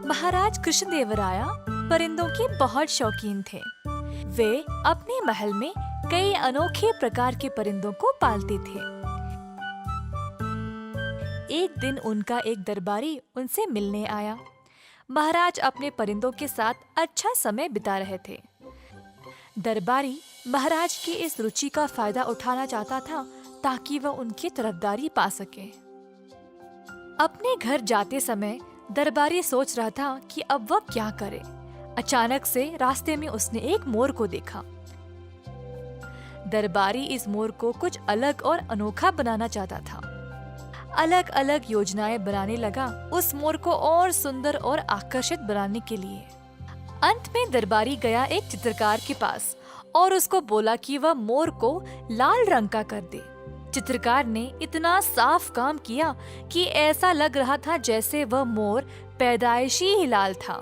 महाराज कृष्णदेवराय परिंदों के बहुत शौकीन थे। वे अपने महल में कई अनोखे प्रकार के परिंदों को पालते थे। एक दिन उनका एक दरबारी उनसे मिलने आया। महाराज अपने परिंदों के साथ अच्छा समय बिता रहे थे। दरबारी महाराज की इस रुचि का फायदा उठाना चाहता था ताकि वह उनकी तरफदारी पा सके। अपने घर जाते समय दरबारी सोच रहा था कि अब वह क्या करे। अचानक से रास्ते में उसने एक मोर को देखा। दरबारी इस मोर को कुछ अलग और अनोखा बनाना चाहता था। अलग अलग योजनाएं बनाने लगा उस मोर को और सुंदर और आकर्षित बनाने के लिए। अंत में दरबारी गया एक चित्रकार के पास और उसको बोला कि वह मोर को लाल रंग का कर दे। चित्रकार ने इतना साफ काम किया कि ऐसा लग रहा था जैसे वह मोर पैदाइशी ही लाल था।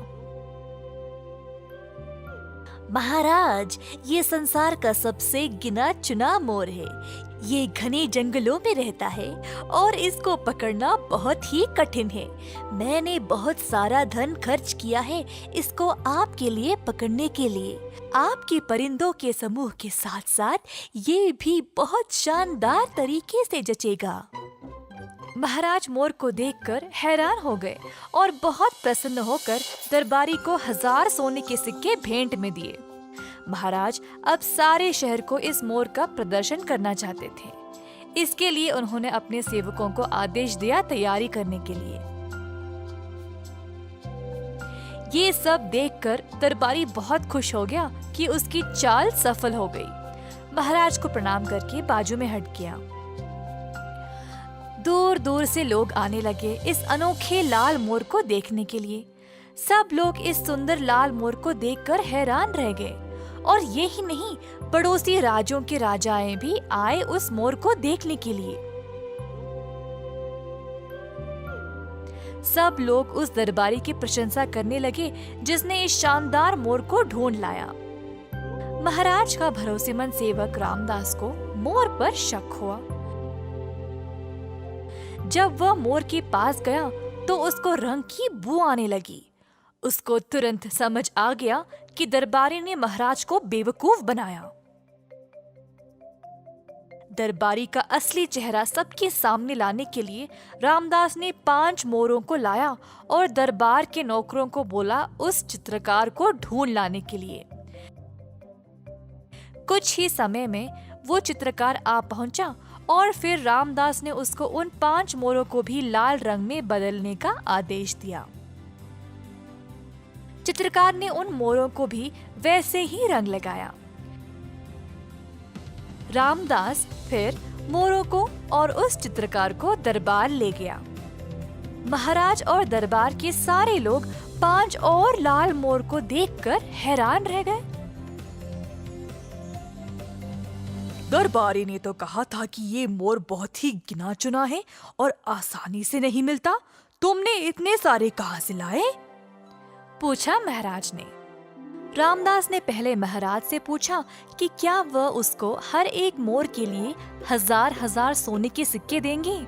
महाराज, ये संसार का सबसे गिना चुना मोर है। ये घने जंगलों में रहता है और इसको पकड़ना बहुत ही कठिन है। मैंने बहुत सारा धन खर्च किया है इसको आपके लिए पकड़ने के लिए। आपके परिंदों के समूह के साथ साथ ये भी बहुत शानदार तरीके से जचेगा। महाराज मोर को देखकर हैरान हो गए और बहुत प्रसन्न होकर दरबारी को 1000 सोने के सिक्के भेंट में दिए। महाराज अब सारे शहर को इस मोर का प्रदर्शन करना चाहते थे। इसके लिए उन्होंने अपने सेवकों को आदेश दिया तैयारी करने के लिए। ये सब देखकर दरबारी बहुत खुश हो गया कि उसकी चाल सफल हो गई। महाराज को प्रणाम करके बाजू में हट गया। दूर दूर से लोग आने लगे इस अनोखे लाल मोर को देखने के लिए। सब लोग इस सुंदर लाल मोर को देखकर हैरान रह गए और ये ही नहीं, पड़ोसी राज्यों के राजाएं भी आए उस मोर को देखने के लिए। सब लोग उस दरबारी की प्रशंसा करने लगे जिसने इस शानदार मोर को ढूंढ लाया। महाराज का भरोसेमंद सेवक रामदास को मोर पर शक हुआ। जब वह मोर के पास गया तो उसको रंग की बू आने लगी। उसको तुरंत समझ आ गया कि दरबारी ने महाराज को बेवकूफ बनाया। दरबारी का असली चेहरा सबके सामने लाने के लिए रामदास ने 5 मोरों को लाया और दरबार के नौकरों को बोला उस चित्रकार को ढूंढ लाने के लिए। कुछ ही समय में वो चित्रकार आ पहुंचा और फिर रामदास ने उसको उन 5 मोरों को भी लाल रंग में बदलने का आदेश दिया। चित्रकार ने उन मोरों को भी वैसे ही रंग लगाया। रामदास फिर मोरों को और उस चित्रकार को दरबार ले गया। महाराज और दरबार के सारे लोग 5 और लाल मोर को देखकर हैरान रह गए। दरबारी ने तो कहा था कि ये मोर बहुत ही गिना चुना है और आसानी से नहीं मिलता। तुमने इतने सारे कहाँ से लाए? पूछा महाराज ने। रामदास ने पहले महाराज से पूछा कि क्या वह उसको हर एक मोर के लिए 1000 सोने के सिक्के देंगे।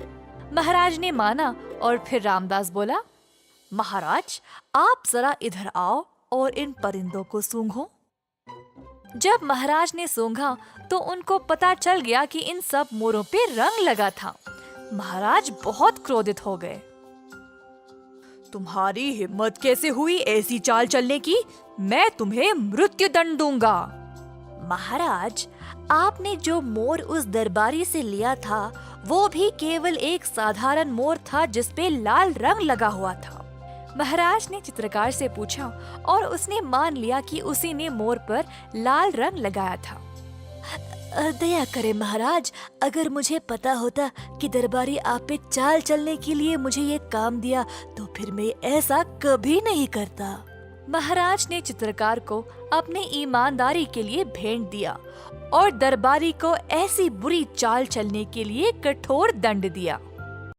महाराज ने माना और फिर रामदास बोला, महाराज, आप जरा इधर आओ और इन परिंदों को सूंघो। जब महाराज ने सूंघा तो उनको पता चल गया कि इन सब मोरों पे रंग लगा था। महाराज बहुत क्रोधित हो गए। तुम्हारी हिम्मत कैसे हुई ऐसी चाल चलने की? मैं तुम्हें मृत्यु दंड दूंगा। महाराज, आपने जो मोर उस दरबारी से लिया था वो भी केवल एक साधारण मोर था जिसपे लाल रंग लगा हुआ था। महाराज ने चित्रकार से पूछा और उसने मान लिया कि उसी ने मोर पर लाल रंग लगाया था। दया करे महाराज, अगर मुझे पता होता कि दरबारी आप पे चाल चलने के लिए मुझे ये काम दिया तो फिर मैं ऐसा कभी नहीं करता। महाराज ने चित्रकार को अपनी ईमानदारी के लिए भेंट दिया और दरबारी को ऐसी बुरी चाल चलने के लिए कठोर दंड दिया।